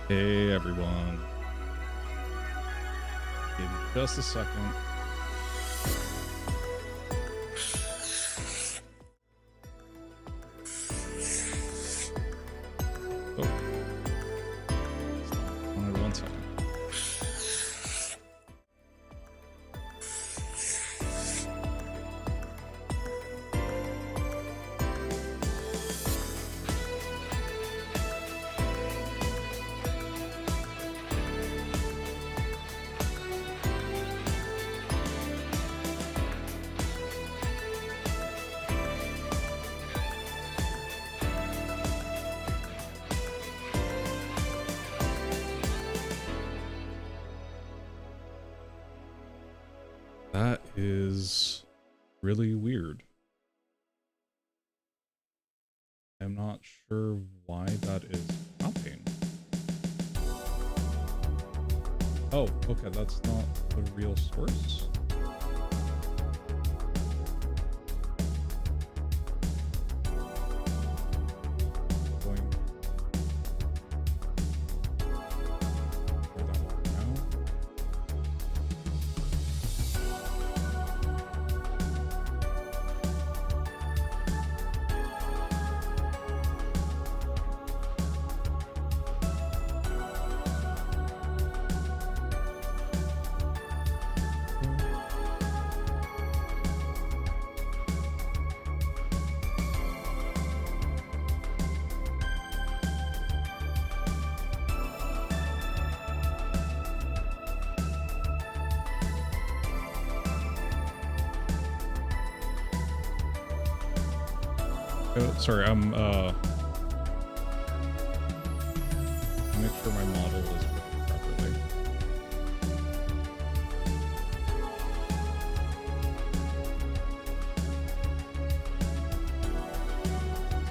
Hey everyone. Give me just a second. Oh. Only 1 second. That is really weird. I'm not sure why that is happening. Oh, okay, that's not the real source. Sorry, make sure my model is working properly.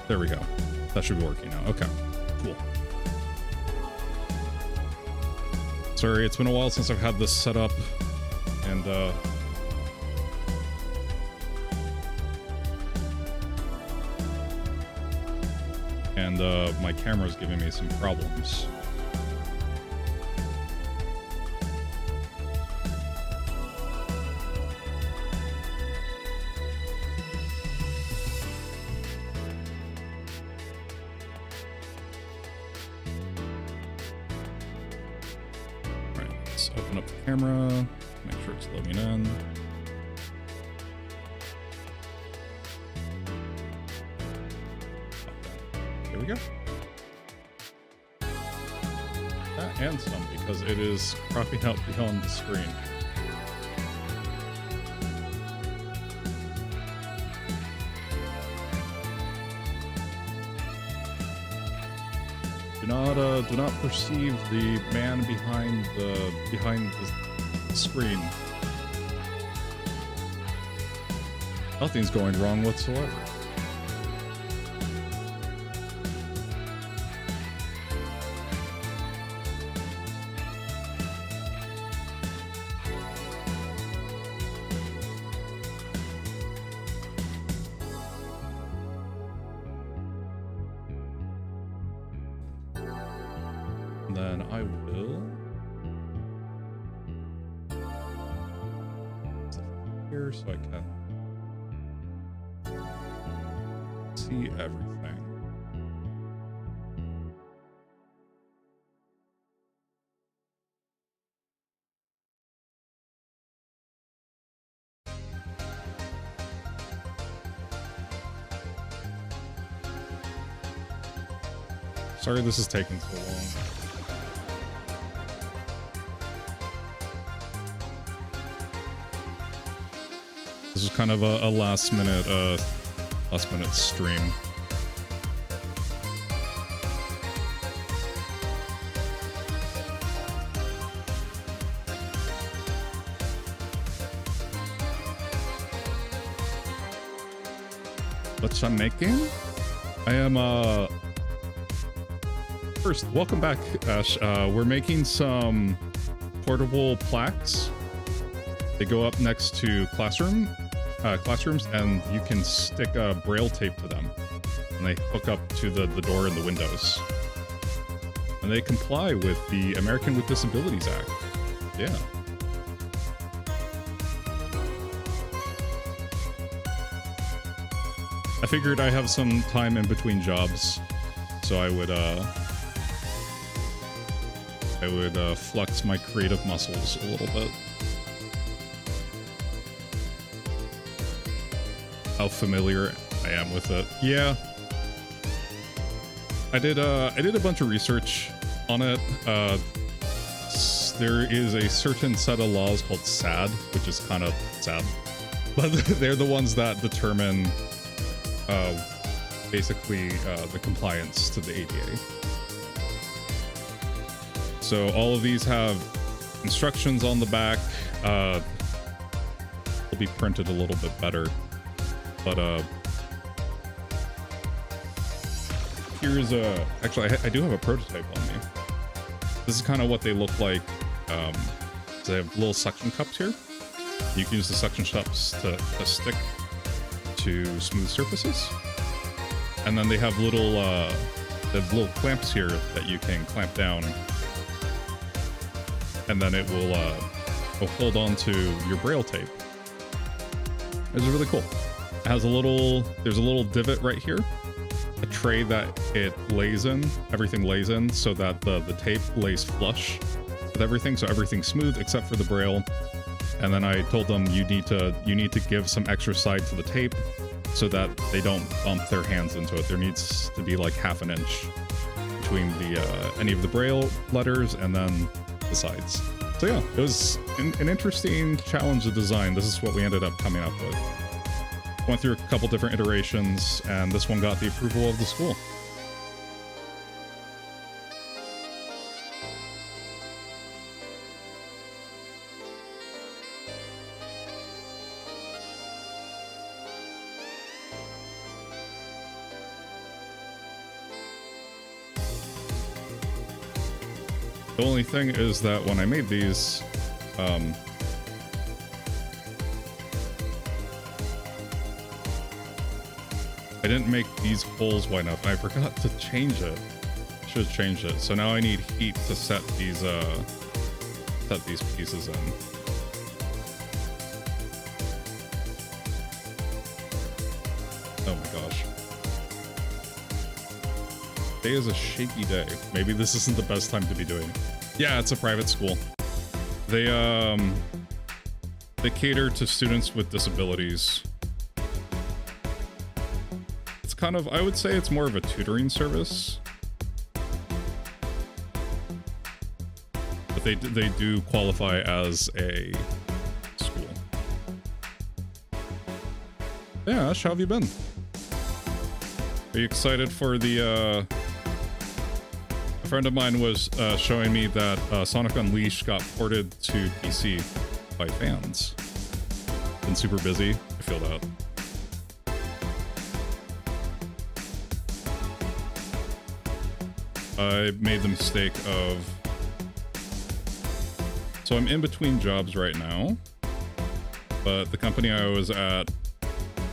There we go. That should be working now. Okay, cool. Sorry, it's been a while since I've had this set up, and my camera's giving me some problems. Alright, let's open up the camera, make sure it's loading in. There we go. That and some, because it is cropping out beyond the screen. Do not perceive the man behind the screen. Nothing's going wrong whatsoever. Then I will here so I can see everything. Sorry this is taking so long. This is kind of a last minute stream. What I'm making? I am first, welcome back, Ash. We're making some portable plaques. They go up next to classrooms, and you can stick braille tape to them, and they hook up to the door and the windows. and they comply with the American with Disabilities Act. Yeah. I figured I have some time in between jobs, so I would flex my creative muscles a little bit. How familiar I am with it. Yeah. I did a bunch of research on it. There is a certain set of laws called SAD, which is kind of sad, but they're the ones that determine basically the compliance to the ADA. So all of these have instructions on the back. They'll be printed a little bit better, but here's actually I do have a prototype on me. This is kind of what they look like. So they have little suction cups here. You can use the suction cups to stick to smooth surfaces, and then they have little clamps here that you can clamp down, and then it will hold on to your braille tape. It's really cool. It has there's a little divot right here, a tray that it lays in, everything lays in, so that the tape lays flush with everything, so everything's smooth except for the braille. And then I told them you need to give some extra side to the tape so that they don't bump their hands into it. There needs to be like half an inch between the any of the braille letters and then the sides. So yeah, it was an interesting challenge to design. This is what we ended up coming up with. Went through a couple different iterations, and this one got the approval of the school. The only thing is that when I made these, I didn't make these holes wide enough. I forgot to change it. Should have changed it. So now I need heat to set these pieces in. Oh my gosh. Today is a shaky day. Maybe this isn't the best time to be doing it. Yeah, it's a private school. They cater to students with disabilities. It's kind of, I would say it's more of a tutoring service. But they do qualify as a school. Yeah, Ash, how have you been? Are you excited for the, a friend of mine was showing me that Sonic Unleashed got ported to PC by fans. Been super busy. I feel that. I made the mistake of... So I'm in between jobs right now, but the company I was at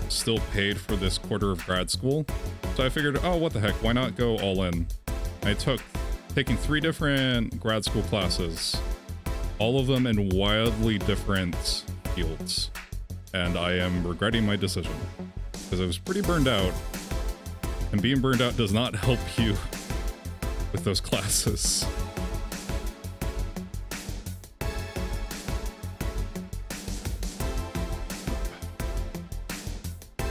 still paid for this quarter of grad school. So I figured, oh, what the heck, why not go all in? I taking 3 different grad school classes, all of them in wildly different fields, and I am regretting my decision because I was pretty burned out, and being burned out does not help you with those classes. I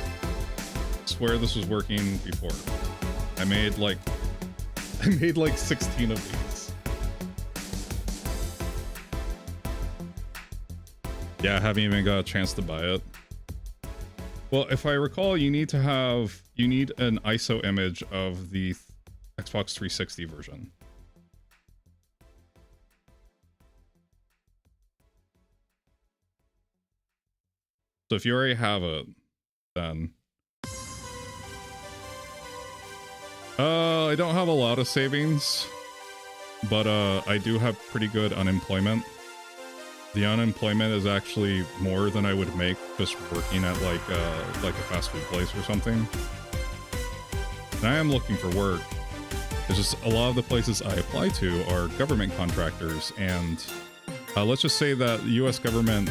swear this was working before. I made like 16 of these. Yeah, I haven't even got a chance to buy it. Well, if I recall, you need an ISO image of the Xbox 360 version. So if you already have it, then... I don't have a lot of savings, but I do have pretty good unemployment. The unemployment is actually more than I would make just working at like a fast food place or something. And I am looking for work, It's just a lot of the places I apply to are government contractors, and let's just say that U.S. government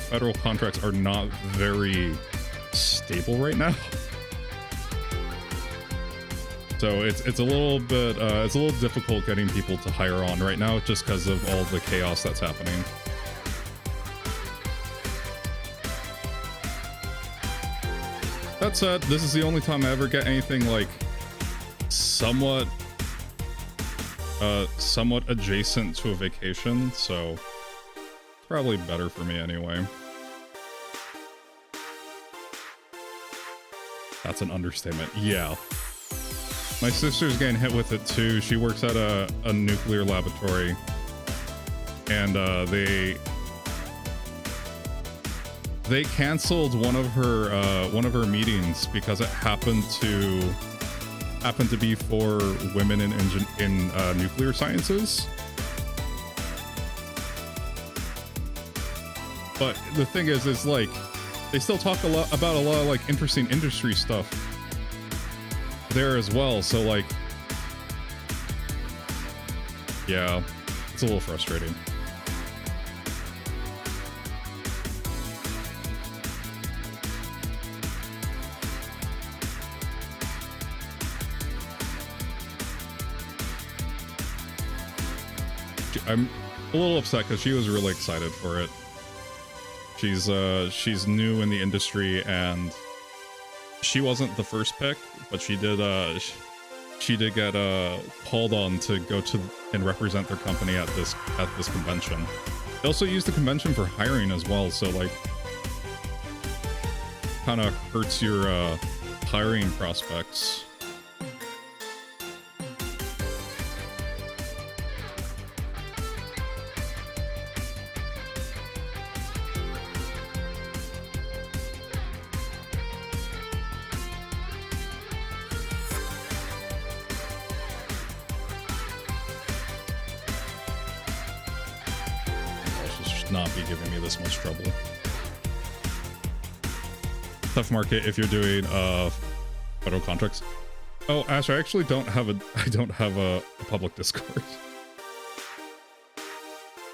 federal contracts are not very stable right now. So it's a little bit it's a little difficult getting people to hire on right now just because of all the chaos that's happening. That said, this is the only time I ever get anything like somewhat adjacent to a vacation, so it's probably better for me anyway. That's an understatement. Yeah. My sister's getting hit with it too. She works at a nuclear laboratory, and they canceled one of her meetings because it happened to be for women in nuclear sciences. But the thing is like they still talk about a lot of like interesting industry stuff there as well. So like, yeah, it's a little frustrating. I'm a little upset because she was really excited for it. She's new in the industry, and she wasn't the first pick, but she did get called on to go to and represent their company at this convention. They also use the convention for hiring as well, so like kind of hurts your hiring prospects. Not be giving me this much trouble. Tough market if you're doing federal contracts. Oh, Ash, I actually don't have a public Discord.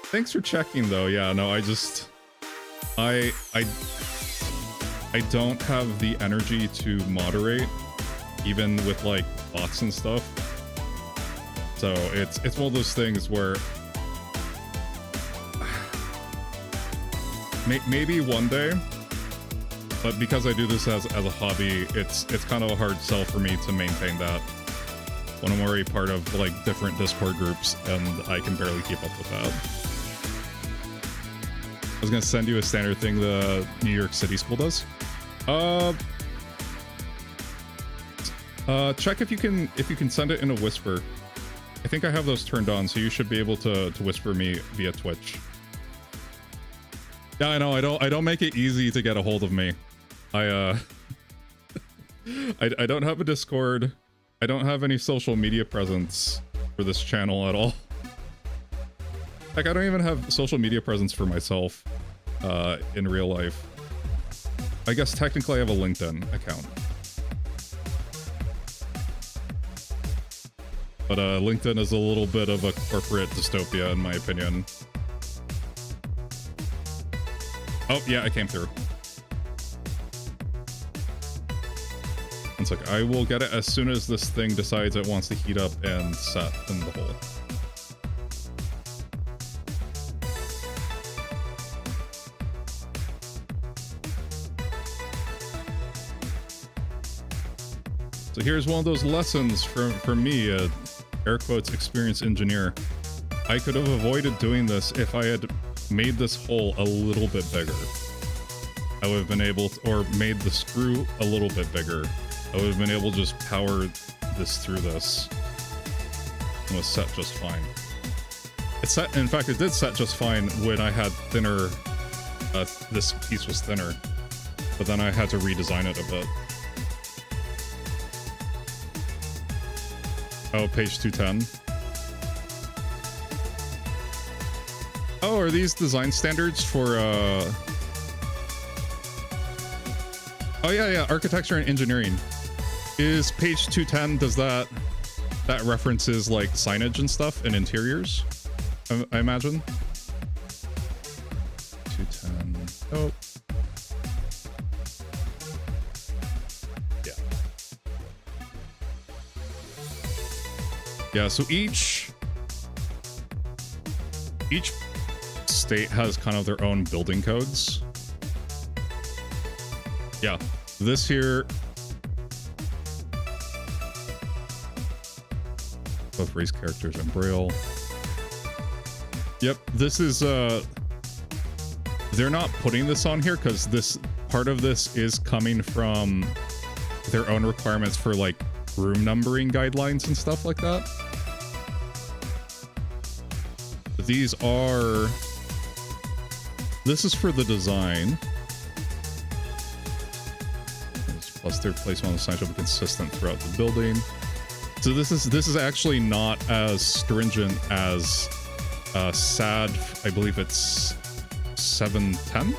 Thanks for checking though. Yeah, no, I don't have the energy to moderate, even with like bots and stuff. So it's one of those things where maybe one day, but because I do this as a hobby, it's kind of a hard sell for me to maintain that when I'm already part of like different Discord groups and I can barely keep up with that. I was gonna send you a standard thing the New York City school does. Check if you can send it in a whisper. I think I have those turned on, so you should be able to whisper me via Twitch. Yeah, I know. I don't make it easy to get a hold of me. I don't have a Discord. I don't have any social media presence for this channel at all. Like, I don't even have social media presence for myself in real life. I guess technically I have a LinkedIn account. But LinkedIn is a little bit of a corporate dystopia, in my opinion. Oh, yeah, I came through. One sec. I will get it as soon as this thing decides it wants to heat up and set in the hole. So here's one of those lessons from me, air quotes, experienced engineer. I could have avoided doing this if I had made this hole a little bit bigger. I would have been able to, or made the screw a little bit bigger. I would have been able to just power this through this. It was set just fine. It set, in fact, it did set just fine when I had thinner, this piece was thinner, but then I had to redesign it a bit. Oh, page 210. Oh, are these design standards for, Oh, yeah, architecture and engineering. Is page 210, does that that references like signage and stuff and interiors, I imagine. 210. Oh. Yeah. Yeah, so each state has kind of their own building codes. Yeah, this here. Both race characters and braille. Yep, this is they're not putting this on here because this part of this is coming from their own requirements for like room numbering guidelines and stuff like that. These are, this is for the design. Plus their placement on the sign should be consistent throughout the building. So this is actually not as stringent as SAD, I believe it's 710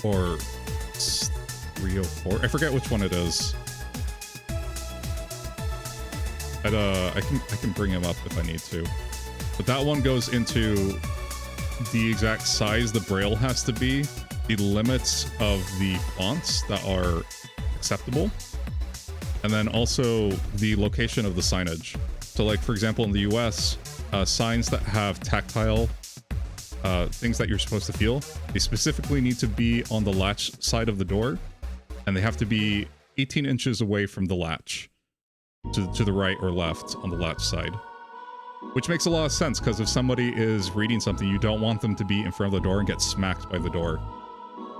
or 304. I forget which one it is. I can bring him up if I need to. But that one goes into the exact size the braille has to be, the limits of the fonts that are acceptable, and then also the location of the signage. So like, for example, in the US, signs that have tactile things that you're supposed to feel, they specifically need to be on the latch side of the door, and they have to be 18 inches away from the latch to the right or left on the latch side. Which makes a lot of sense, because if somebody is reading something, you don't want them to be in front of the door and get smacked by the door.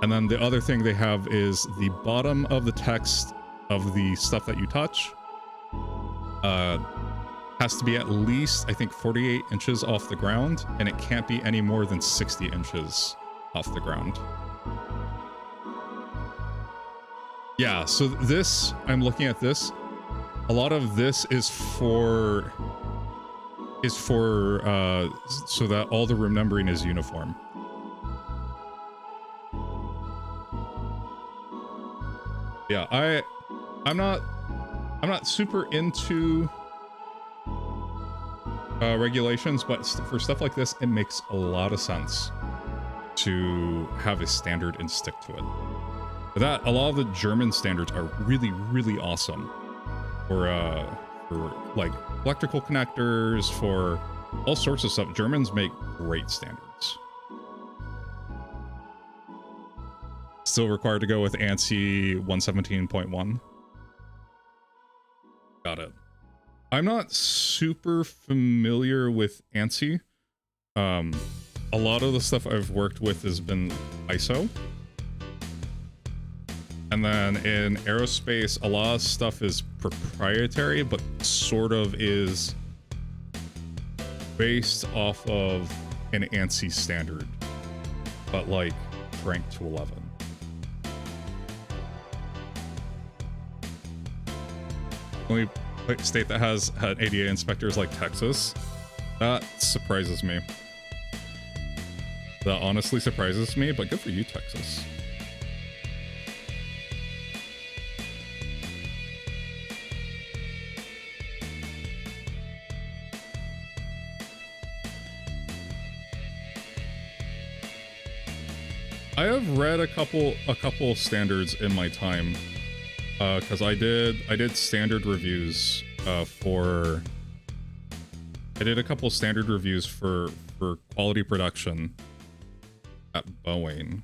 And then the other thing they have is the bottom of the text of the stuff that you touch has to be at least, I think, 48 inches off the ground, and it can't be any more than 60 inches off the ground. Yeah, so this, I'm looking at this, a lot of this is for so that all the room numbering is uniform. Yeah, I'm not super into regulations, but for stuff like this, it makes a lot of sense to have a standard and stick to it. That a lot of the German standards are really, really awesome for like electrical connectors, for all sorts of stuff. Germans make great standards. Still required to go with ANSI 117.1. Got it. I'm not super familiar with ANSI. A lot of the stuff I've worked with has been ISO. And then in aerospace, a lot of stuff is proprietary, but sort of is based off of an ANSI standard, but like ranked to 11. Only state that has had ADA inspectors like Texas. That surprises me. That honestly surprises me, but good for you, Texas. I have read a couple standards in my time, because I did standard reviews for. I did a couple standard reviews for quality production at Boeing,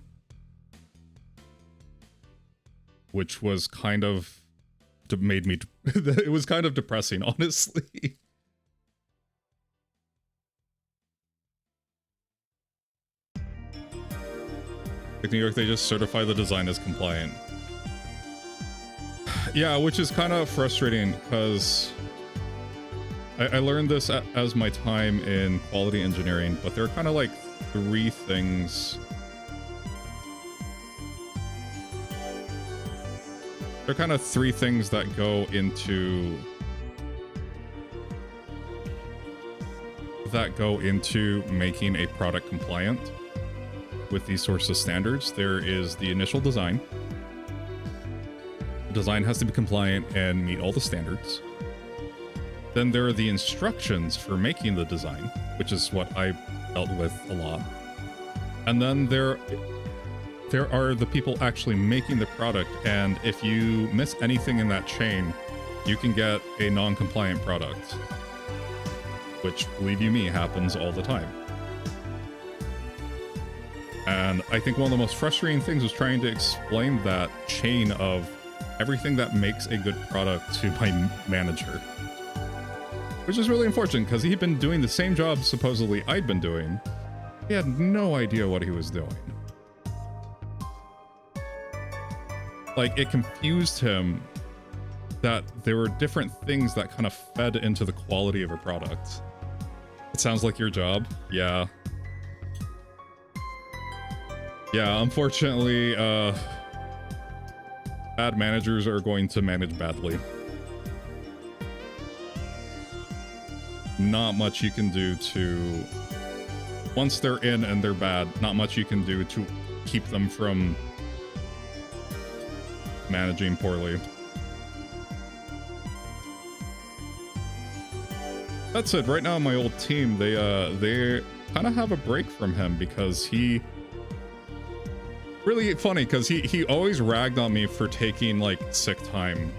which was kind of made me. It was kind of depressing, honestly. Like New York, they just certify the design as compliant. Yeah, which is kind of frustrating because I learned this as my time in quality engineering, but there are kind of like three things. There are kind of three things that go into making a product compliant with these sorts of standards. There is the initial design. The design has to be compliant and meet all the standards. Then there are the instructions for making the design, which is what I dealt with a lot. And then there are the people actually making the product, and if you miss anything in that chain, you can get a non-compliant product, which, believe you me, happens all the time. And I think one of the most frustrating things was trying to explain that chain of everything that makes a good product to my manager, which is really unfortunate because he'd been doing the same job supposedly I'd been doing. He had no idea what he was doing. Like, it confused him that there were different things that kind of fed into the quality of a product. It sounds like your job. Yeah. Yeah, unfortunately, bad managers are going to manage badly. Not much you can do to... Once they're in and they're bad, not much you can do to keep them from managing poorly. That said, right now on my old team, they kind of have a break from him because he... Really funny, because he always ragged on me for taking, like, sick time,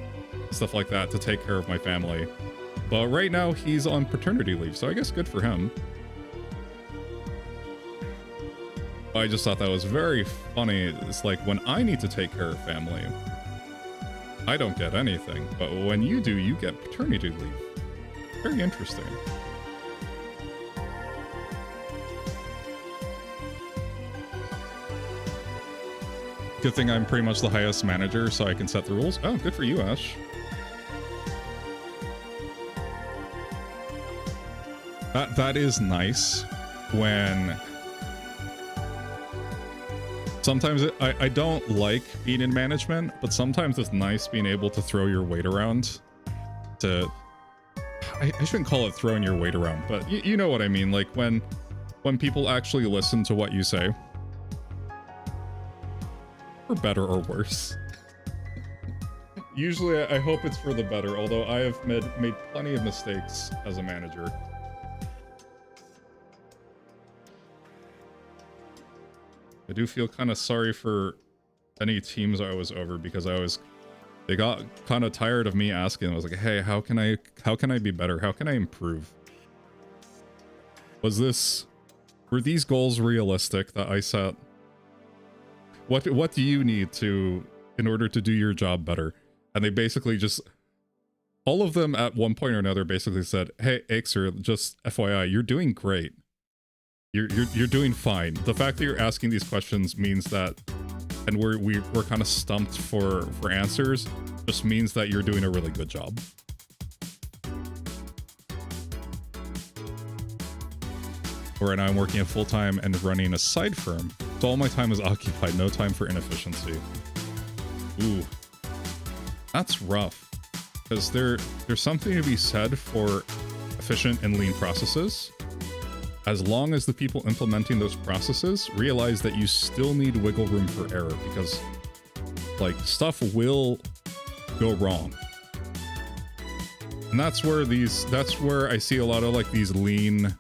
stuff like that, to take care of my family. But right now, he's on paternity leave, so I guess good for him. I just thought that was very funny. It's like, when I need to take care of family, I don't get anything. But when you do, you get paternity leave. Very interesting. Good thing I'm pretty much the highest manager, so I can set the rules. Oh, good for you, Ash. That is nice when... Sometimes I don't like being in management, but sometimes it's nice being able to throw your weight around. I shouldn't call it throwing your weight around, but you know what I mean. Like when people actually listen to what you say. For better or worse. Usually I hope it's for the better, although I have made plenty of mistakes as a manager. I do feel kind of sorry for any teams I was over because they got kind of tired of me asking. I was like, hey, how can I be better? How can I improve? Were these goals realistic that I set? What do you need in order to do your job better? And they basically just, all of them at one point or another basically said, hey, Ixer, just FYI, you're doing great. You're doing fine. The fact that you're asking these questions means that, and we're kind of stumped for answers, just means that you're doing a really good job. Right now I'm working full-time and running a side firm, so all my time is occupied, no time for inefficiency. Ooh, that's rough. Because there's something to be said for efficient and lean processes, as long as the people implementing those processes realize that you still need wiggle room for error, because, like, stuff will go wrong. And that's where I see a lot of, like, these lean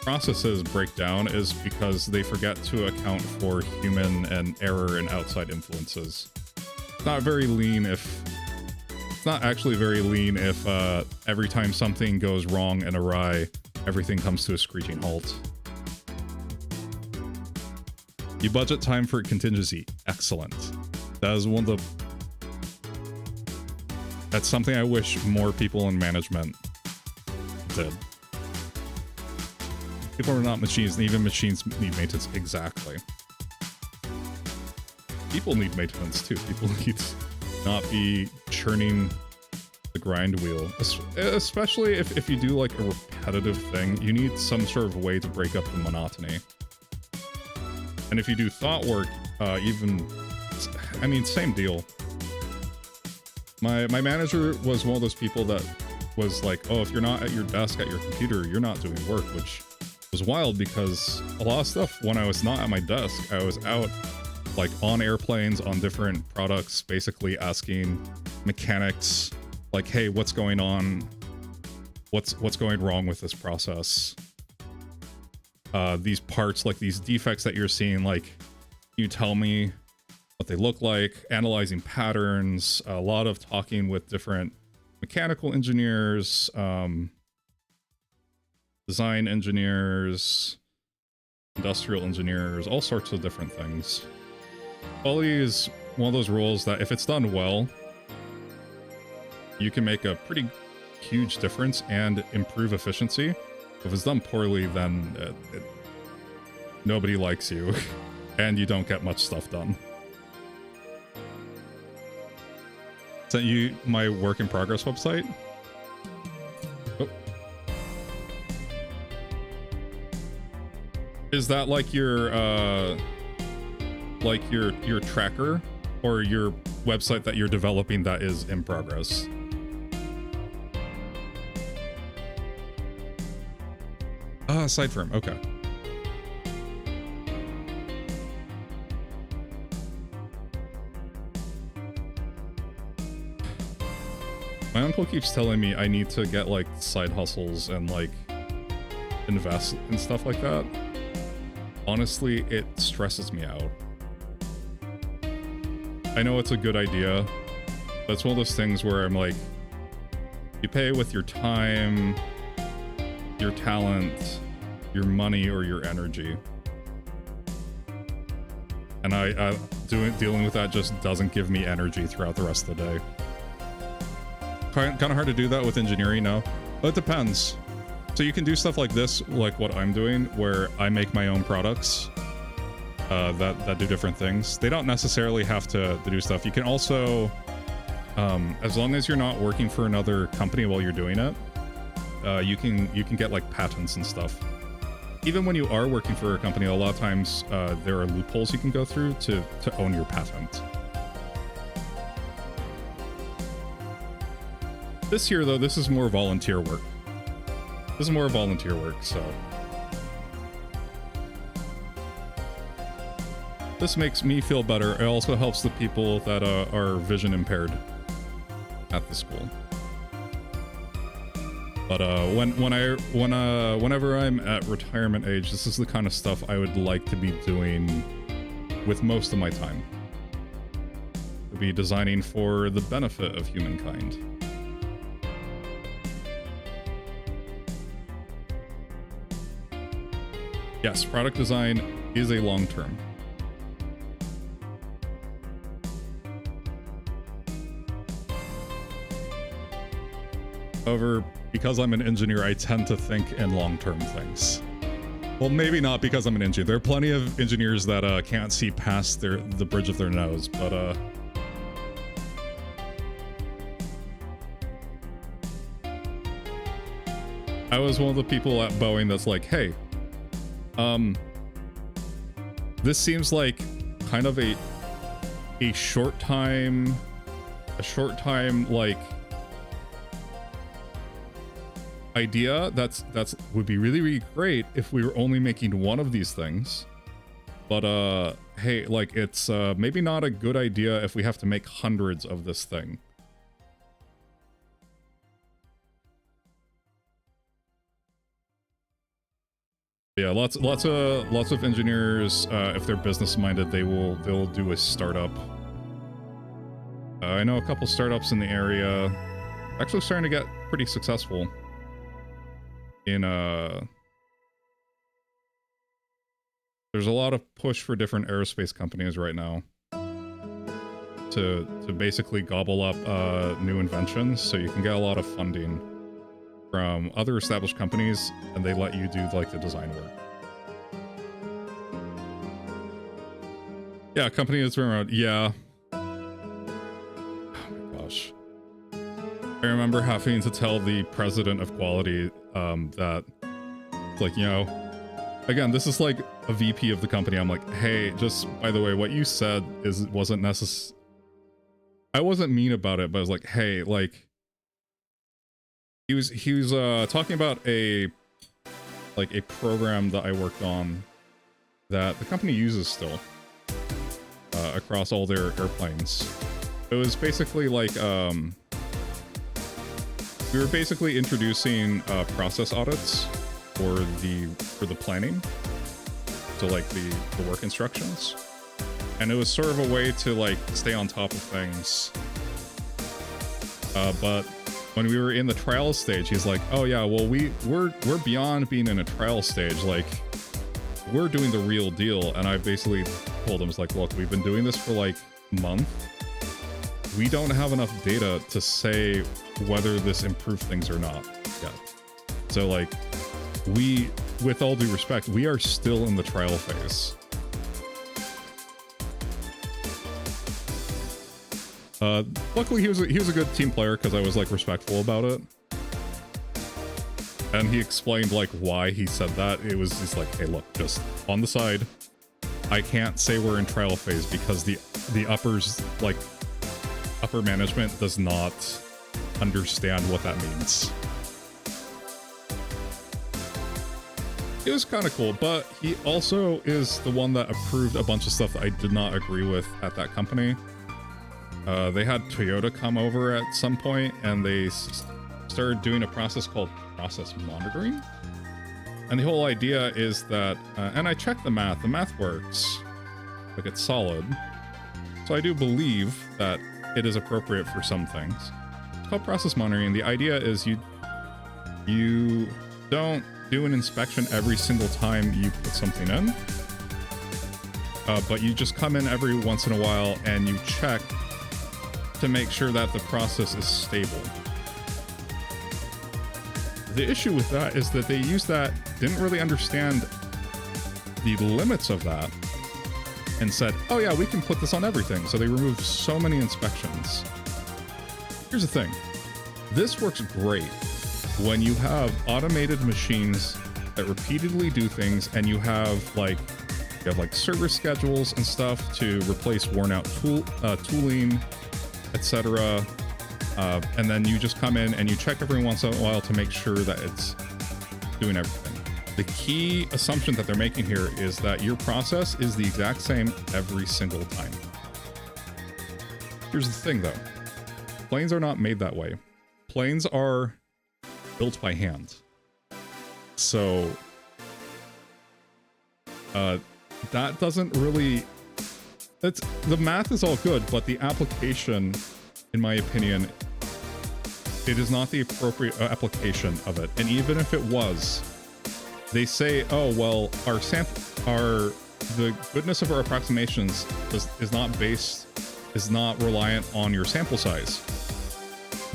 processes break down, is because they forget to account for human and error and outside influences. It's not very lean if... It's not actually very lean if every time something goes wrong and awry, everything comes to a screeching halt. You budget time for contingency. Excellent. That is one of the... That's something I wish more people in management did. People are not machines, and even machines need maintenance. Exactly. People need maintenance too. People need to not be churning the grind wheel. Especially if you do like a repetitive thing, you need some sort of way to break up the monotony. And if you do thought work, same deal. My manager was one of those people that was like, oh, if you're not at your desk at your computer, you're not doing work, which was wild because a lot of stuff when I was not at my desk, I was out like on airplanes, on different products, basically asking mechanics like, hey, what's going on? what's going wrong with this process. These parts, like these defects that you're seeing, like, you tell me what they look like, analyzing patterns, a lot of talking with different mechanical engineers, design engineers, industrial engineers, all sorts of different things. Quality is one of those roles that if it's done well, you can make a pretty huge difference and improve efficiency. If it's done poorly, then nobody likes you and you don't get much stuff done. Sent you my work in progress website. Oh. Is that like your tracker or your website that you're developing that is in progress? Side firm, okay. My uncle keeps telling me I need to get like side hustles and like invest and stuff like that. Honestly, it stresses me out. I know it's a good idea, but it's one of those things where I'm like, you pay with your time, your talent, your money, or your energy. And dealing with that just doesn't give me energy throughout the rest of the day. Kind of hard to do that with engineering now, but it depends. So you can do stuff like this, like what I'm doing, where I make my own products that do different things. They don't necessarily have to do stuff. You can also, as long as you're not working for another company while you're doing it, you can get like patents and stuff. Even when you are working for a company, a lot of times there are loopholes you can go through to own your patent. This here, though, this is more volunteer work. This is more volunteer work, so. This makes me feel better. It also helps the people that are vision impaired at the school. But whenever I'm at retirement age, this is the kind of stuff I would like to be doing with most of my time. To be designing for the benefit of humankind. Yes, product design is a long term. However, because I'm an engineer, I tend to think in long-term things. Well, maybe not because I'm an engineer. There are plenty of engineers that can't see past the bridge of their nose, but I was one of the people at Boeing that's like, hey, this seems like kind of a short time like idea that's would be really, really great if we were only making one of these things. But hey, like it's maybe not a good idea if we have to make hundreds of this thing. Yeah, lots of engineers, if they're business minded, they'll do a startup. I know a couple startups in the area actually starting to get pretty successful in there's a lot of push for different aerospace companies right now to basically gobble up new inventions, so you can get a lot of funding from other established companies, and they let you do like the design work. Yeah, company that's been around. Yeah. Oh my gosh. I remember having to tell the president of quality that, like, you know, again, this is like a VP of the company. I'm like, hey, just by the way, what you said wasn't necessary. I wasn't mean about it, but I was like, hey, like, he was talking about a program that I worked on that the company uses still across all their airplanes. It was basically like we were basically introducing process audits for the planning, so like the work instructions, and it was sort of a way to like stay on top of things. But when we were in the trial stage, he's like, "Oh yeah, well we're beyond being in a trial stage. Like we're doing the real deal." And I basically told him, "It's like, look, we've been doing this for like a month. We don't have enough data to say whether this improved things or not yet. So like, with all due respect, we are still in the trial phase." Luckily he was a good team player because I was like respectful about it. And he explained like why he said that. He's like, "Hey, look, just on the side, I can't say we're in trial phase because the upper management does not understand what that means." It was kind of cool, but he also is the one that approved a bunch of stuff that I did not agree with at that company. They had Toyota come over at some point, and they started doing a process called process monitoring. And the whole idea is that, and I checked the math works, like it's solid. So I do believe that it is appropriate for some things. It's called process monitoring. The idea is you don't do an inspection every single time you put something in, but you just come in every once in a while and you check to make sure that the process is stable. The issue with that is that they didn't really understand the limits of that, and said, "Oh yeah, we can put this on everything." So they removed so many inspections. Here's the thing. This works great when you have automated machines that repeatedly do things, and you have like service schedules and stuff to replace worn out tooling, etc. And then you just come in and you check every once in a while to make sure that it's doing everything. The key assumption that they're making here is that your process is the exact same every single time. Here's the thing though. Planes are not made that way. Planes are built by hand. So that doesn't really... the math is all good, but the application, in my opinion, it is not the appropriate application of it. And even if it was, they say, "Oh well, the goodness of our approximations is not reliant on your sample size."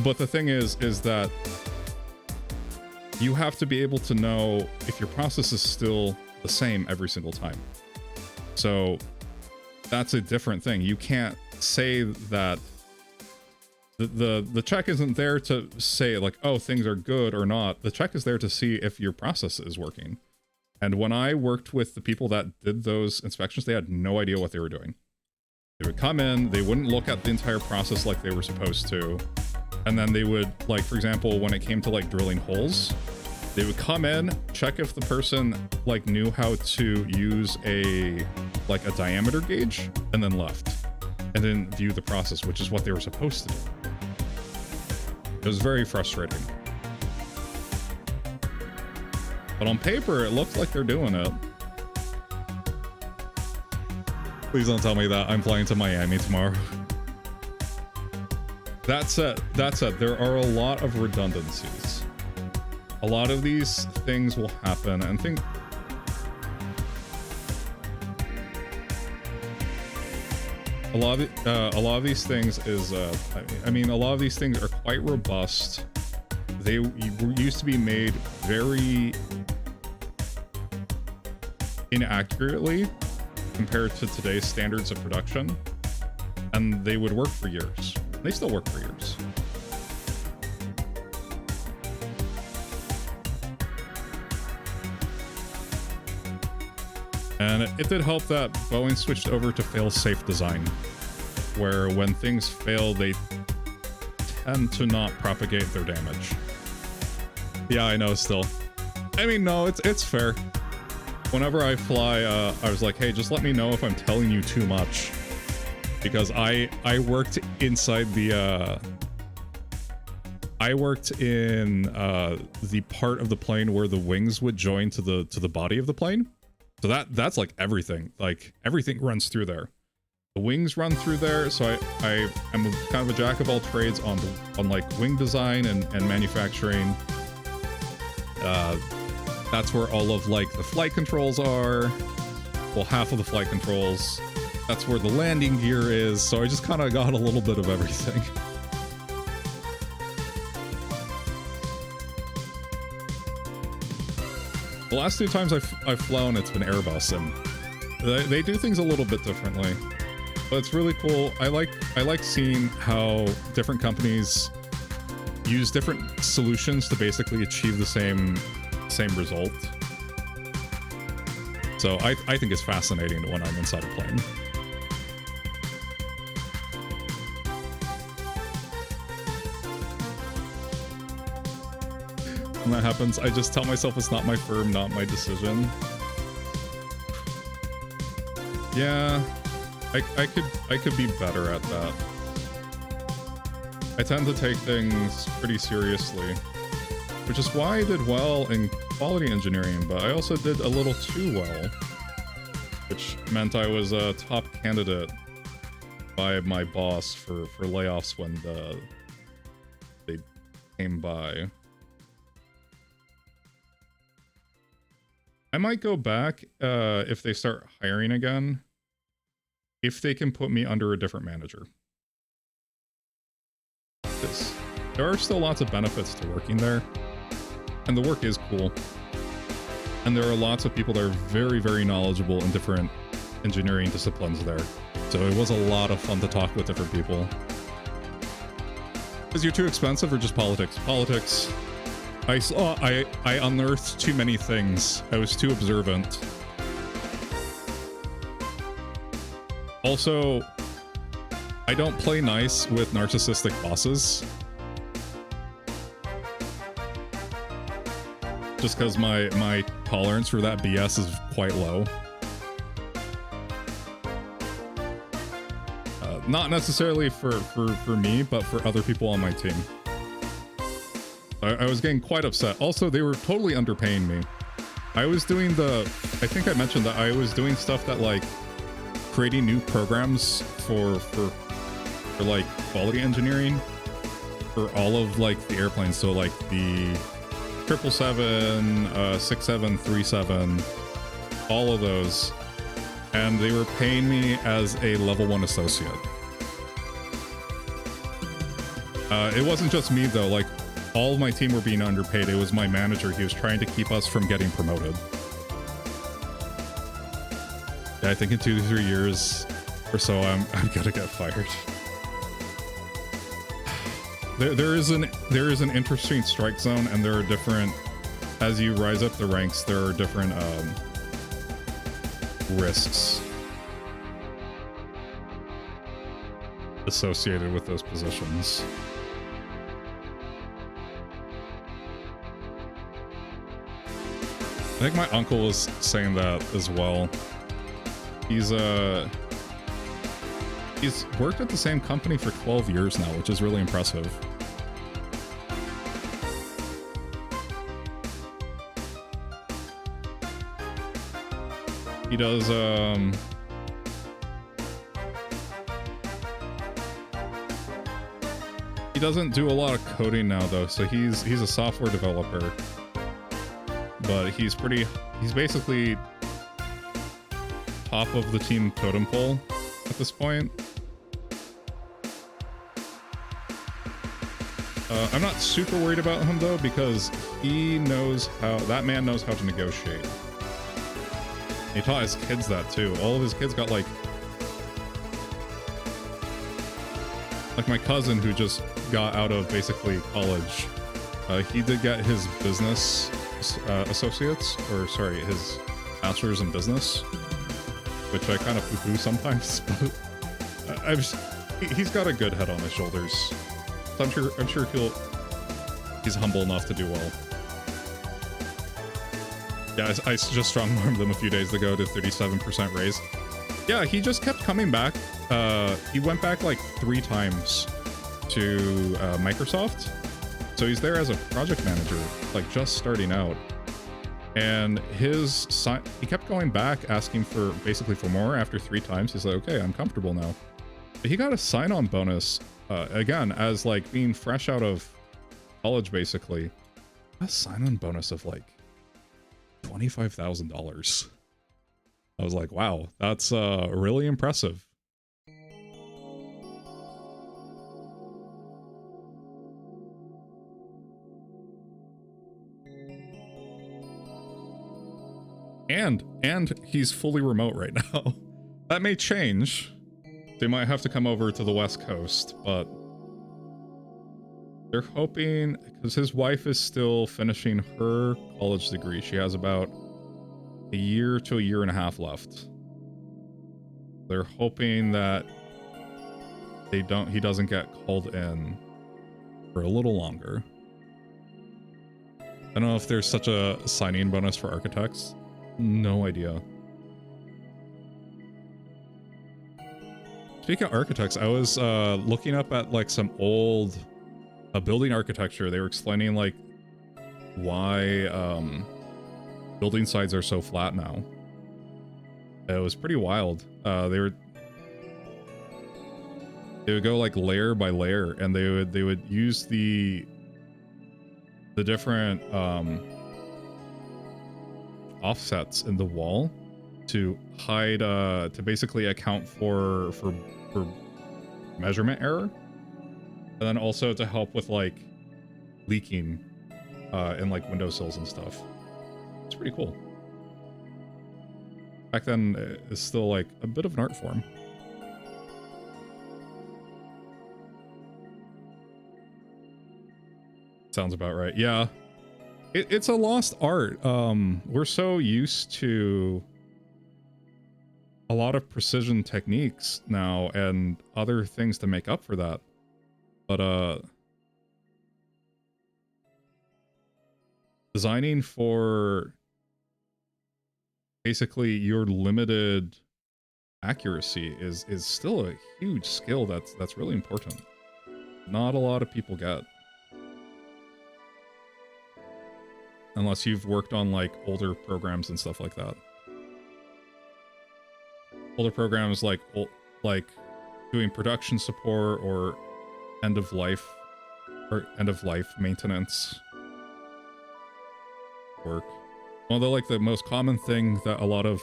But the thing is that you have to be able to know if your process is still the same every single time. So that's a different thing. You can't say that the check isn't there to say like, "Oh, things are good or not." The check is there to see if your process is working. And when I worked with the people that did those inspections, they had no idea what they were doing. They would come in, they wouldn't look at the entire process like they were supposed to. And then they would, like, for example, when it came to like drilling holes, they would come in, check if the person like knew how to use a diameter gauge, and then left. And then view the process, which is what they were supposed to do. It was very frustrating. But on paper, it looks like they're doing it. Please don't tell me that I'm flying to Miami tomorrow. That said, there are a lot of redundancies. A lot of these things will happen, and a lot of these things is, I mean, a lot of these things are quite robust. They used to be made very inaccurately compared to today's standards of production, and they would work for years. They still work for years. And it did help that Boeing switched over to fail-safe design, where when things fail, they tend to not propagate their damage. Yeah, I know still. I mean, no, it's fair. Whenever I fly, I was like, hey, just let me know if I'm telling you too much. Because I worked inside the I worked in the part of the plane where the wings would join to the body of the plane. So that's like everything. Like everything runs through there. The wings run through there. So I am kind of a jack of all trades on like wing design and manufacturing. That's where all of like the flight controls are. Well, half of the flight controls. That's where the landing gear is. So I just kind of got a little bit of everything. The last 2 times I've flown, it's been Airbus, and they do things a little bit differently. But it's really cool. I like seeing how different companies use different solutions to basically achieve the same result. So I think it's fascinating when I'm inside a plane. When that happens, I just tell myself it's not my firm, not my decision. Yeah, I could be better at that. I tend to take things pretty seriously, which is why I did well in quality engineering, but I also did a little too well, which meant I was a top candidate by my boss for layoffs when they came by. I might go back if they start hiring again, if they can put me under a different manager. There are still lots of benefits to working there, and the work is cool. And there are lots of people that are very, very knowledgeable in different engineering disciplines there. So it was a lot of fun to talk with different people. Is you're too expensive or just politics? Politics. I unearthed too many things. I was too observant. Also, I don't play nice with narcissistic bosses. Just because my tolerance for that BS is quite low. Not necessarily for me, but for other people on my team. I was getting quite upset. Also, they were totally underpaying me. I was doing I think I mentioned that I was doing stuff that like creating new programs for like quality engineering for all of like the airplanes. So like the 777, 6737, all of those. And they were paying me as a level 1 associate. It wasn't just me though, like all of my team were being underpaid. It was my manager. He was trying to keep us from getting promoted. Yeah, I think in 2 to 3 years or so, I'm gonna get fired. There is an interesting strike zone, and there are different, as you rise up the ranks, there are different risks associated with those positions. I think my uncle was saying that as well. He's worked at the same company for 12 years now, which is really impressive. He does he doesn't do a lot of coding now though, so he's a software developer. But he's basically top of the team totem pole at this point. I'm not super worried about him though, because that man knows how to negotiate. He taught his kids that too. All of his kids got like my cousin who just got out of basically college. He did get his business associates, or sorry, his bachelor's in business, which I kind of poo-poo sometimes, but he's got a good head on his shoulders. So I'm sure he's humble enough to do well. Yeah, I just strong-armed him a few days ago to 37% raise. Yeah, he just kept coming back. He went back like 3 times to Microsoft, So he's there as a project manager, like just starting out. And he kept going back asking for basically for more. After 3 times, he's like, okay, I'm comfortable now. But he got a sign-on bonus, again, as like being fresh out of college, basically. A sign-on bonus of like $25,000. I was like, wow, that's really impressive. And he's fully remote right now. That may change. They might have to come over to the West Coast, but they're hoping, because his wife is still finishing her college degree. She has about a year to a year and a half left. They're hoping that he doesn't get called in for a little longer. I don't know if there's such a signing bonus for architects. No idea. Speaking of architects, I was looking up at like some old building architecture. They were explaining like why building sides are so flat now. It was pretty wild. They would go like layer by layer, and they would use the different offsets in the wall to hide to basically account for measurement error, and then also to help with like leaking in like windowsills and stuff. It's pretty cool. Back then, it's still like a bit of an art form. Sounds about right. Yeah. It's a lost art. We're so used to a lot of precision techniques now and other things to make up for that. But designing for basically your limited accuracy is still a huge skill that's really important. Not a lot of people get. Unless you've worked on like older programs and stuff like that. Older programs like doing production support or end of life maintenance work. Although like the most common thing that a lot of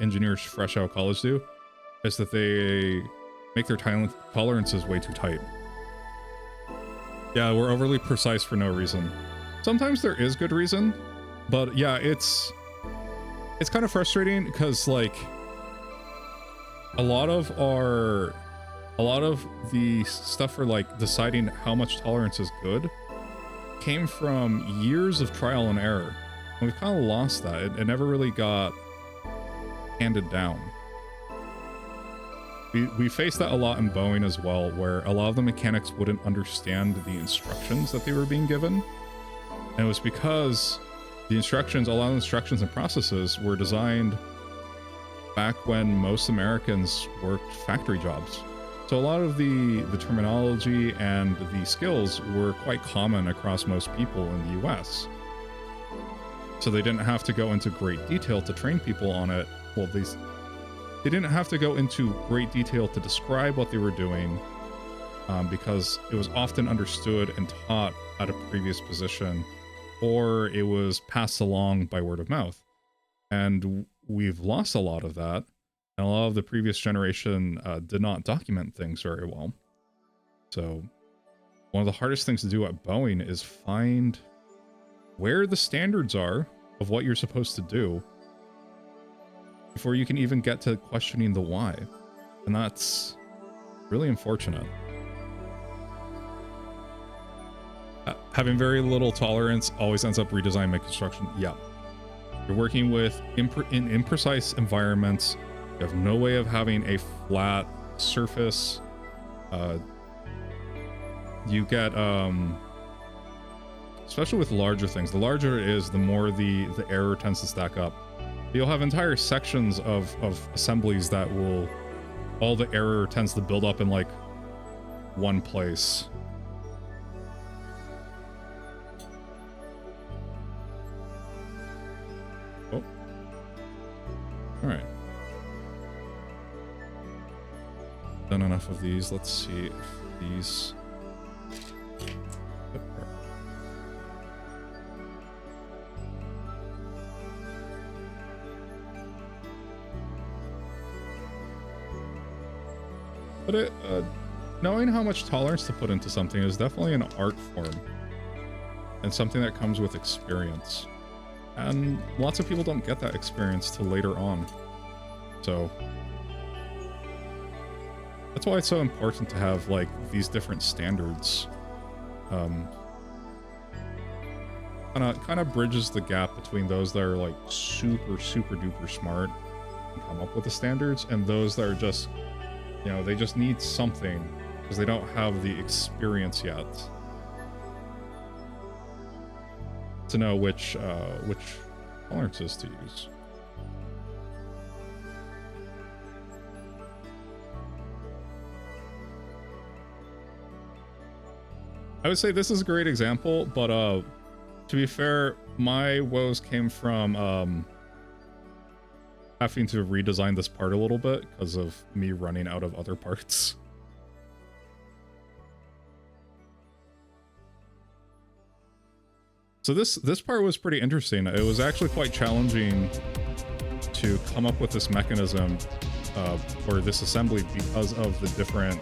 engineers fresh out of college do is that they make their tolerances way too tight. Yeah, we're overly precise for no reason. Sometimes there is good reason, but yeah, it's kind of frustrating because like a lot of the stuff for like deciding how much tolerance is good came from years of trial and error. And we've kind of lost that. It never really got handed down. We faced that a lot in Boeing as well, where a lot of the mechanics wouldn't understand the instructions that they were being given. And it was because a lot of the instructions and processes were designed back when most Americans worked factory jobs. So a lot of the terminology and the skills were quite common across most people in the US. So they didn't have to go into great detail to train people on it. Well, they didn't have to go into great detail to describe what they were doing, because it was often understood and taught at a previous position, or it was passed along by word of mouth. And we've lost a lot of that. And a lot of the previous generation did not document things very well. So one of the hardest things to do at Boeing is find where the standards are of what you're supposed to do before you can even get to questioning the why. And that's really unfortunate. Having very little tolerance always ends up redesigning my construction. Yeah. You're working with in imprecise environments. You have no way of having a flat surface. You get, especially with larger things, the larger it is, the more the error tends to stack up. You'll have entire sections of assemblies that all the error tends to build up in like one place. Oh. All right. Done enough of these. Let's see if these... But knowing how much tolerance to put into something is definitely an art form. And something that comes with experience. And lots of people don't get that experience till later on. So... that's why it's so important to have, like, these different standards. Kind of bridges the gap between those that are, like, super duper smart and come up with the standards, and those that are just, you know, they just need something because they don't have the experience yet to know which tolerances to use. I would say this is a great example, but to be fair, my woes came from having to redesign this part a little bit because of me running out of other parts. So this part was pretty interesting. It was actually quite challenging to come up with this mechanism or this assembly because of the different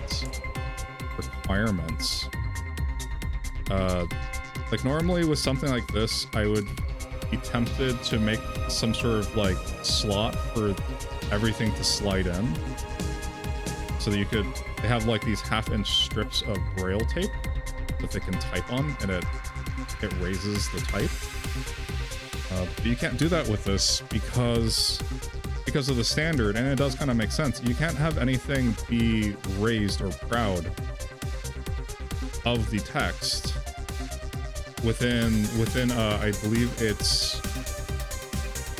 requirements. Like normally with something like this, I would be tempted to make some sort of like slot for everything to slide in. So that they have like these half-inch strips of braille tape that they can type on, and it raises the type. But you can't do that with this because of the standard, and it does kind of make sense. You can't have anything be raised or proud of the text within I believe it's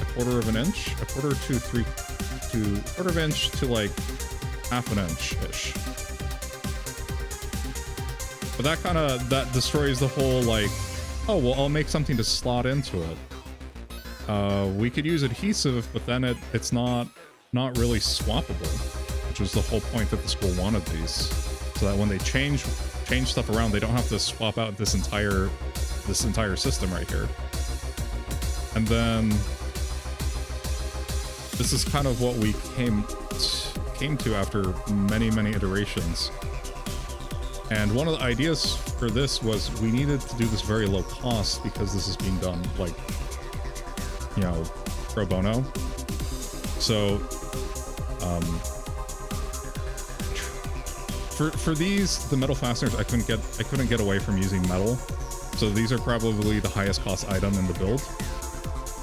a quarter of an inch, a quarter of an inch to like half an inch-ish. But that destroys the whole like, oh well, I'll make something to slot into it. We could use adhesive, but then it's not really swappable, which was the whole point that the school wanted these, so that when they change stuff around, they don't have to swap out this entire system right here. And then this is kind of what we came to after many iterations. And one of the ideas for this was we needed to do this very low cost because this is being done like, you know, pro bono. So for these, the metal fasteners, I couldn't get away from using metal. So these are probably the highest cost item in the build.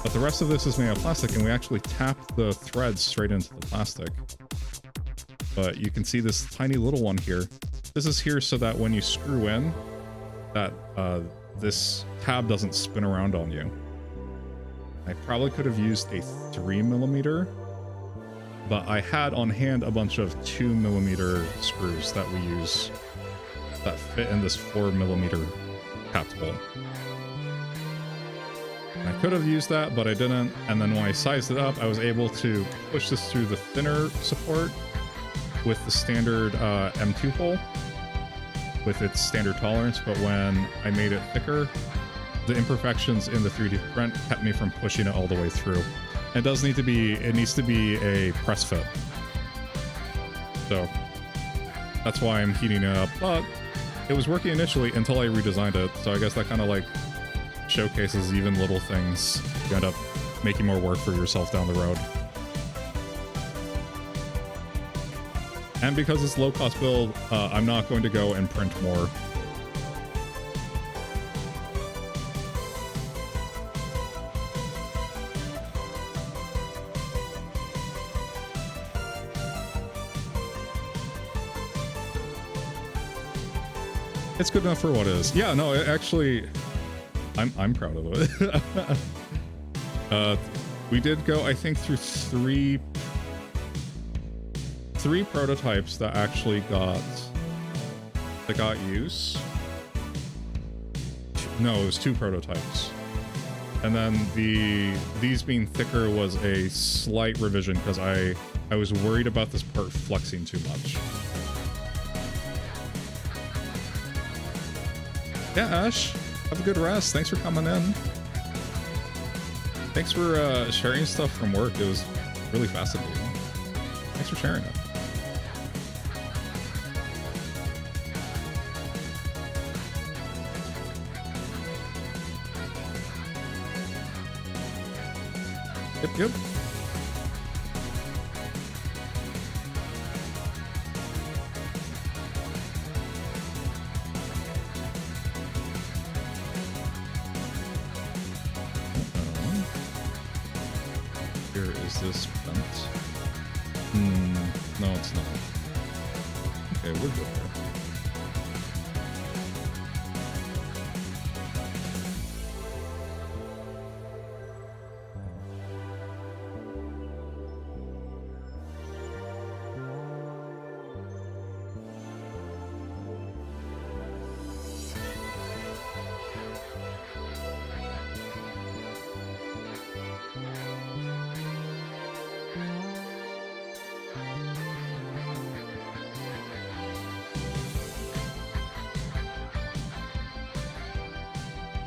But the rest of this is made of plastic, and we actually tapped the threads straight into the plastic. But you can see this tiny little one here. This is here so that when you screw in, that this tab doesn't spin around on you. I probably could have used a 3mm, but I had on hand a bunch of 2mm screws that we use that fit in this 4mm capped bowl. I could have used that, but I didn't. And then when I sized it up, I was able to push this through the thinner support with the standard M2 hole with its standard tolerance. But when I made it thicker, the imperfections in the 3D print kept me from pushing it all the way through. It needs to be a press fit. So that's why I'm heating it up. But it was working initially until I redesigned it. So I guess that kind of like showcases even little things. You end up making more work for yourself down the road. And because it's low cost build, I'm not going to go and print more. It's good enough for what it is. Yeah, no, it actually, I'm proud of it. We did go, I think, through three prototypes that actually got use. No, it was 2 prototypes. And then these being thicker was a slight revision because I was worried about this part flexing too much. Yeah, Ash, have a good rest. Thanks for coming in. Thanks for sharing stuff from work. It was really fascinating. Thanks for sharing it. Yep. Here is this bent. No, it's not. Okay, we're good there.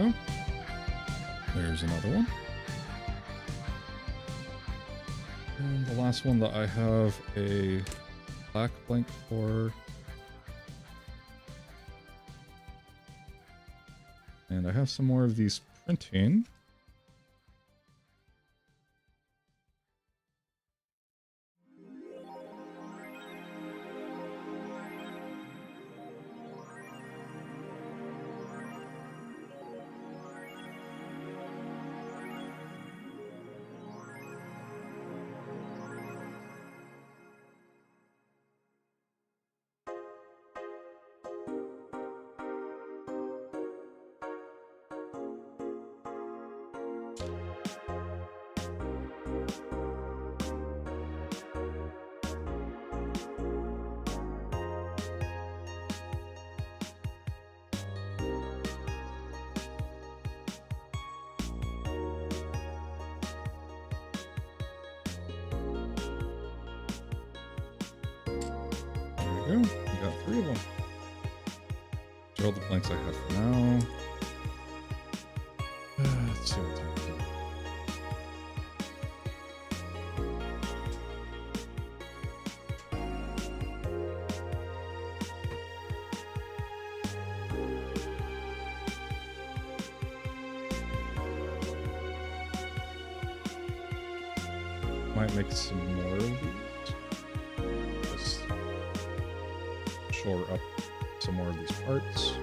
Oh, there's another one. And the last one that I have a black blank for. And I have some more of these printing. We got 3 of them. These are all the blanks I have for now. Let's see what time it is. Might make some more of these. Just shore up some more of these parts.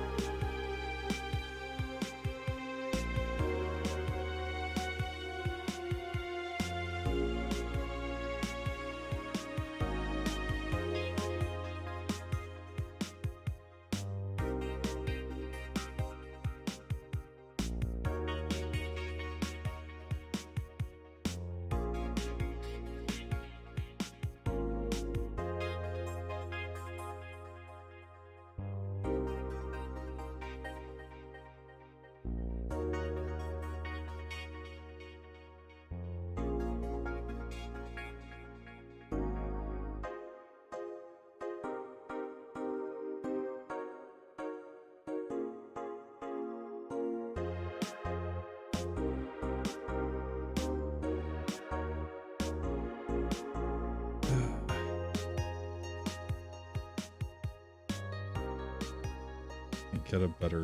Get a better,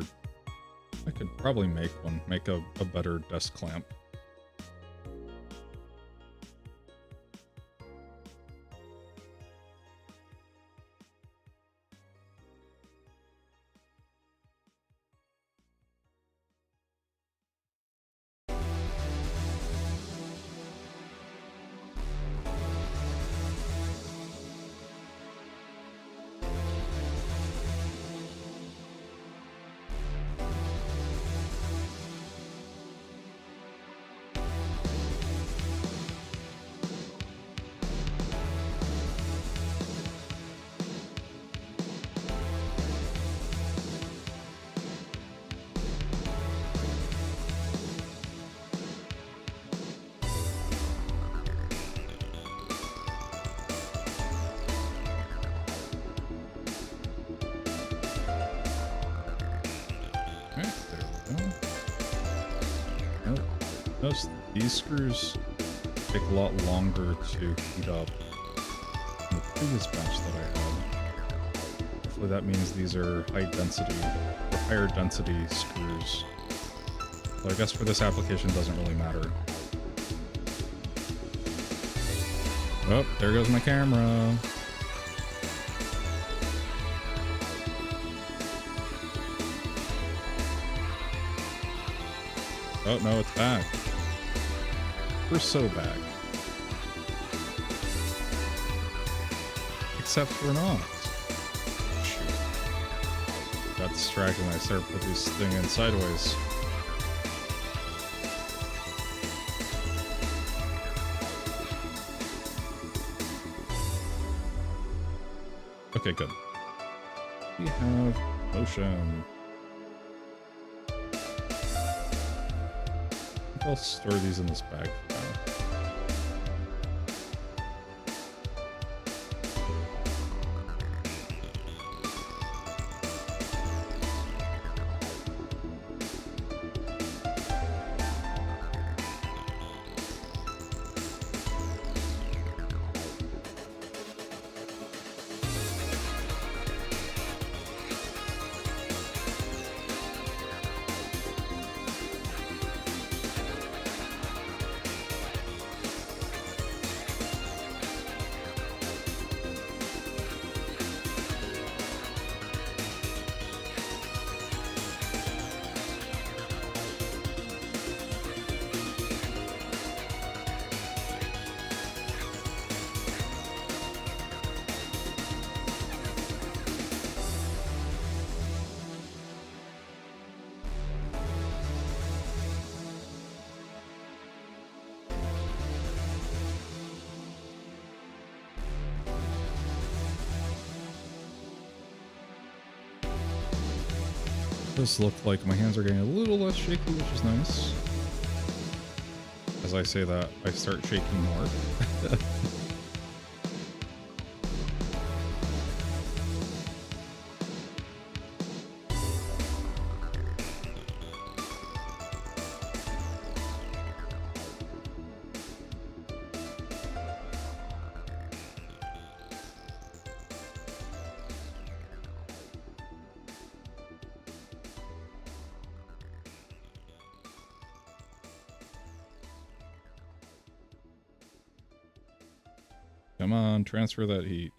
I could probably make a better desk clamp. Notice these screws take a lot longer to heat up than the previous batch that I had. Hopefully that means these are high density or higher density screws. So I guess for this application it doesn't really matter. Oh, there goes my camera. Oh no, it's back. We're so back. Except we're not. Shoot. Got distracted when I started putting this thing in sideways. Okay, good. We have motion. I'll store these in this bag for now. This look like my hands are getting a little less shaky, which is nice. As I say that, I start shaking more. Come on, transfer that heat.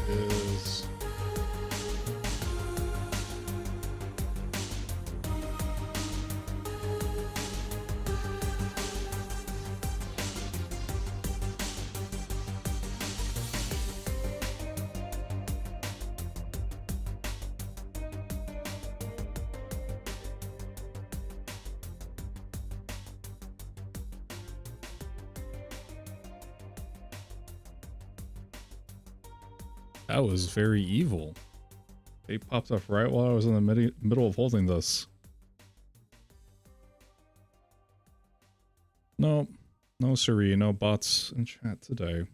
is... That was very evil. They popped up right while I was in the middle of holding this. No, no siree, no bots in chat today.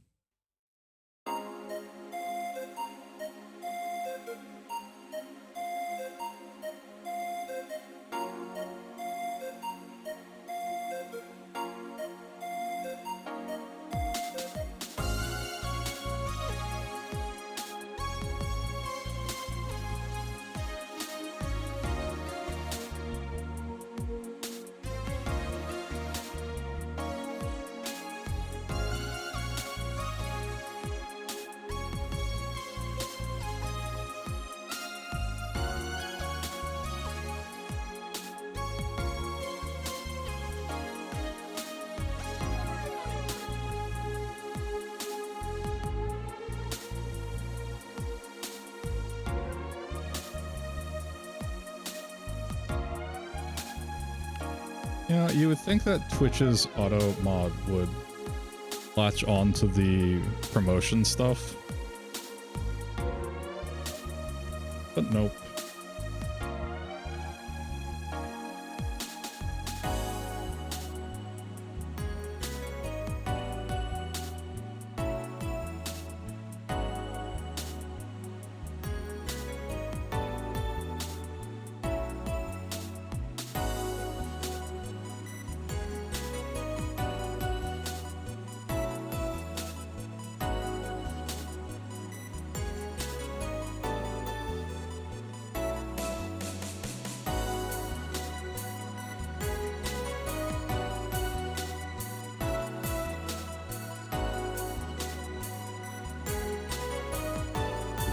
Yeah, you would think that Twitch's auto mod would latch on to the promotion stuff. But nope.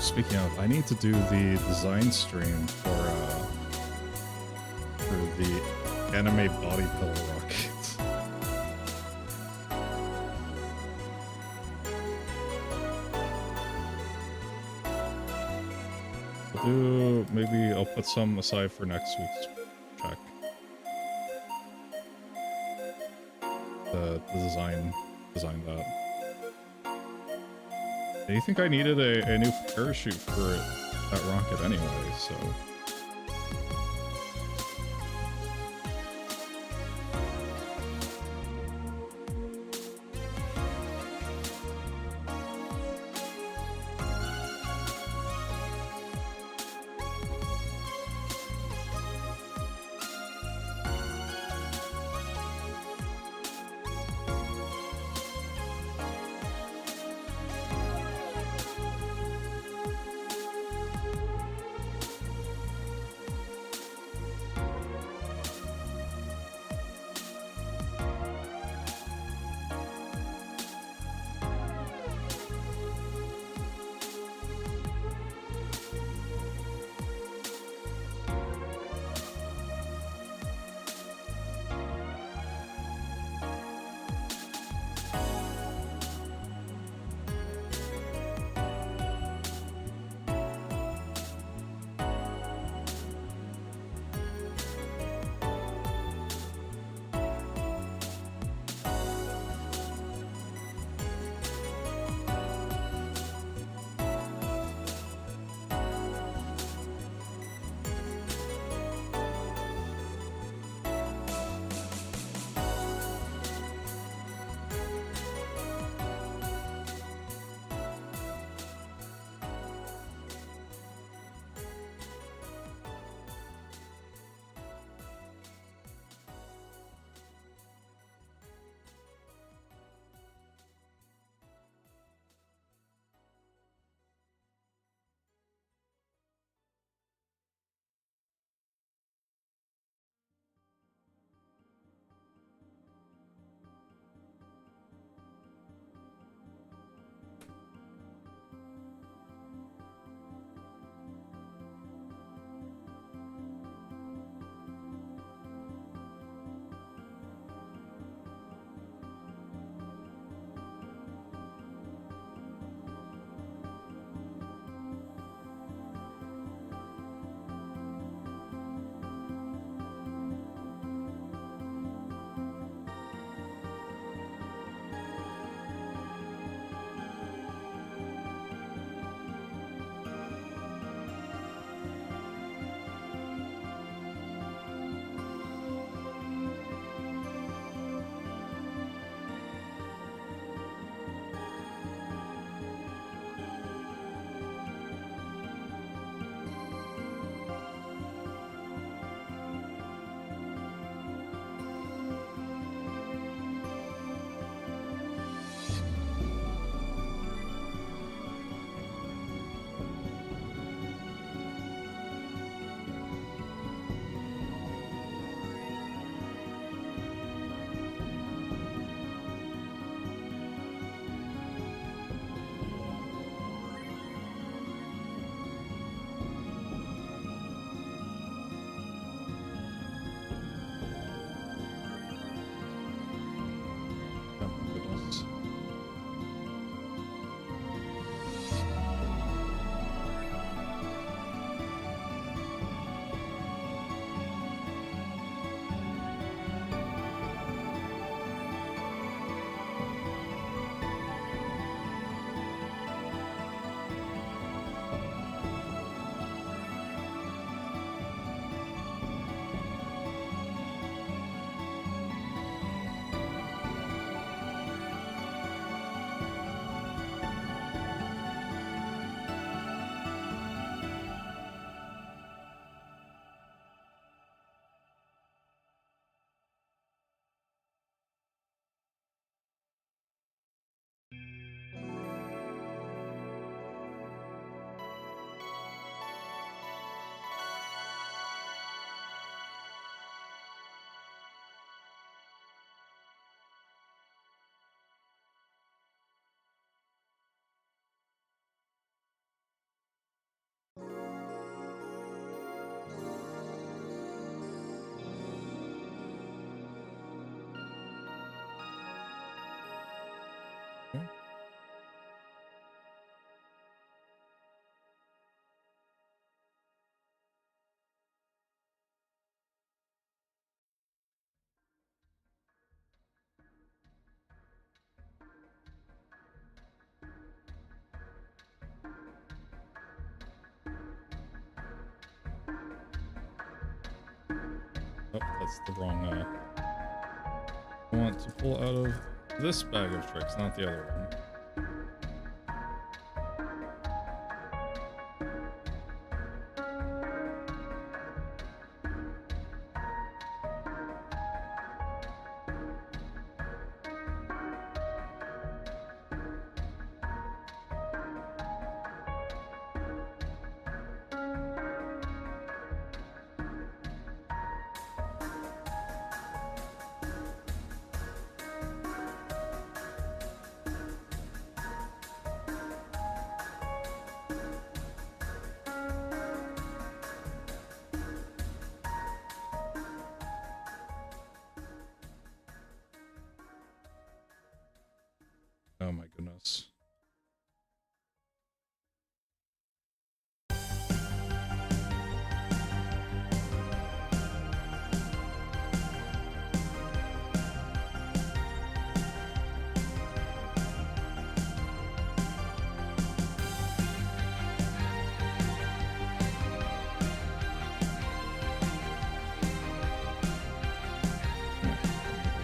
Speaking of, I need to do the design stream for the anime body pillow rocket. Maybe I'll put some aside for next week's check. The design that. Do you think I needed a new parachute for that rocket anyway, so... that's the wrong, I want to pull out of this bag of tricks, not the other one. Oh my goodness.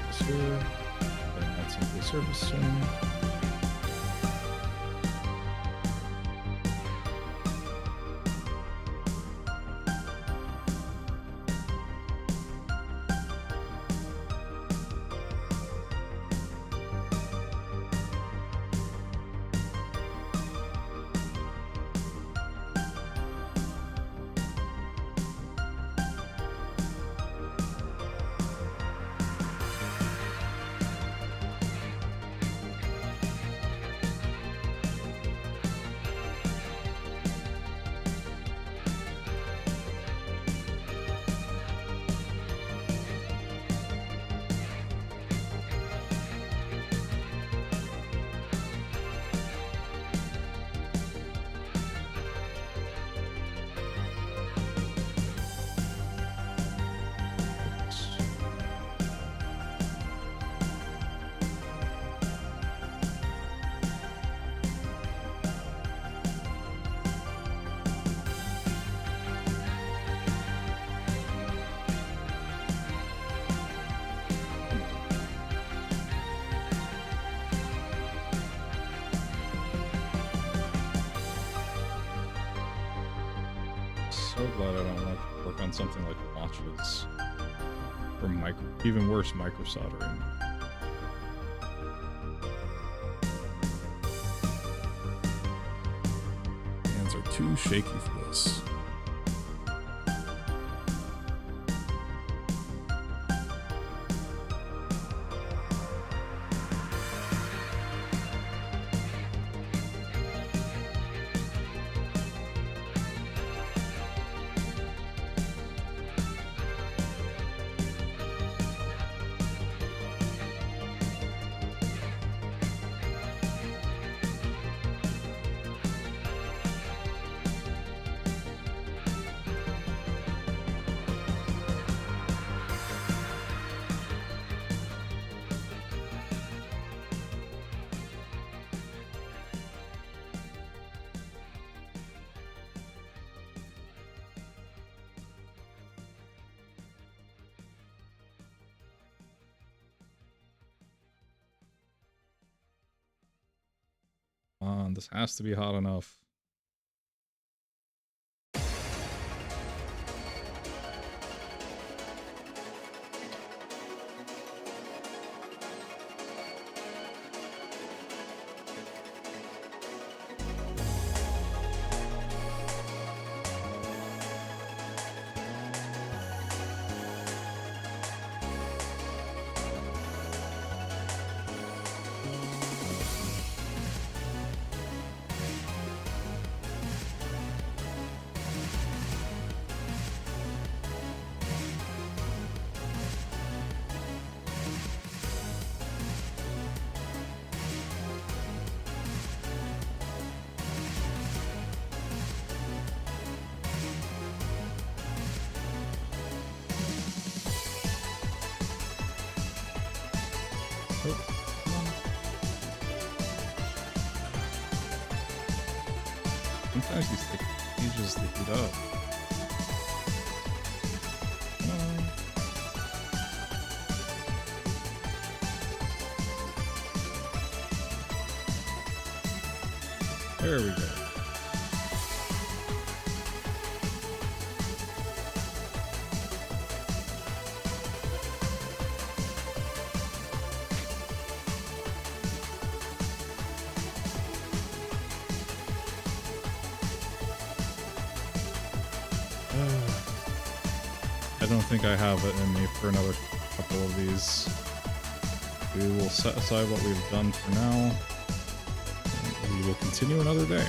This here. Then that's into the surface zone. So glad I don't like to work on something like watches or even worse, micro soldering. Hands are too shaky for this. This has to be hot enough. Sometimes these take ages to heat up. There we go. I don't think I have it in me for another couple of these. We will set aside what we've done for now. And we will continue another day.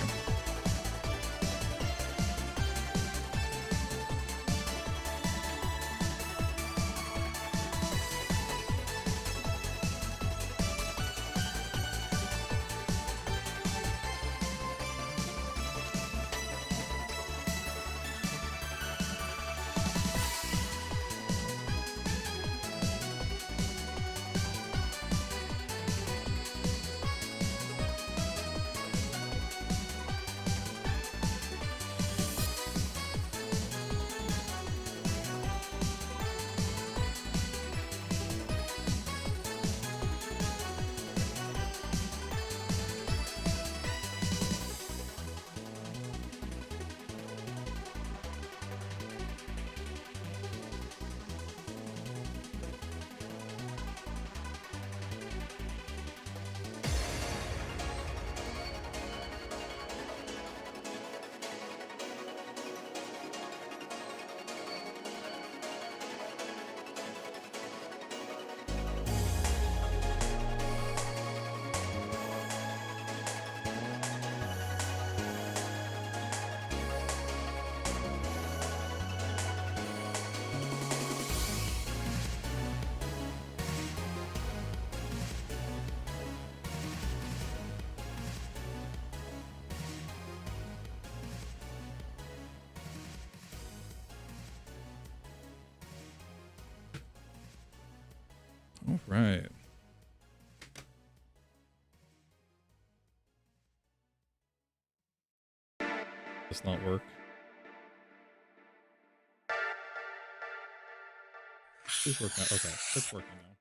All right. Does not work. It's working. Okay, it's working now.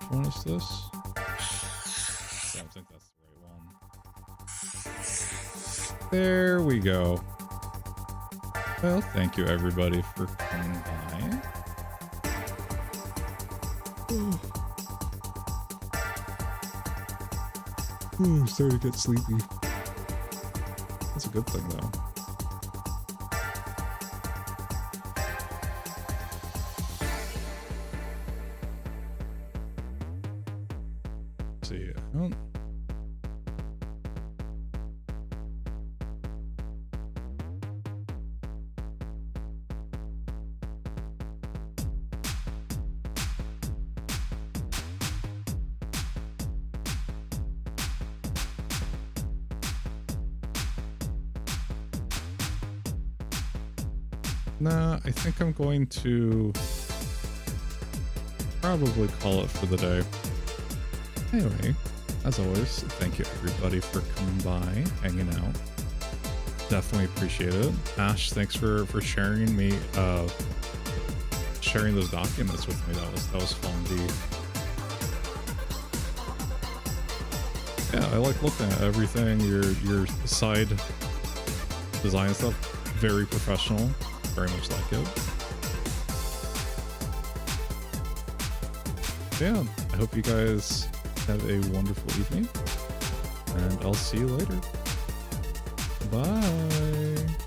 Which one is this? I don't think that's the right one. There we go. Well, thank you everybody for coming by. Ooh, starting to get sleepy. That's a good thing though. Let's see. Oh. Nah, I think I'm going to probably call it for the day. Anyway, as always, thank you everybody for coming by, hanging out. Definitely appreciate it. Ash, thanks for sharing me, sharing those documents with me. That was fun. Yeah, I like looking at everything. Your side design stuff, very professional. Very much like it. Yeah, I hope you guys have a wonderful evening, and I'll see you later. Bye.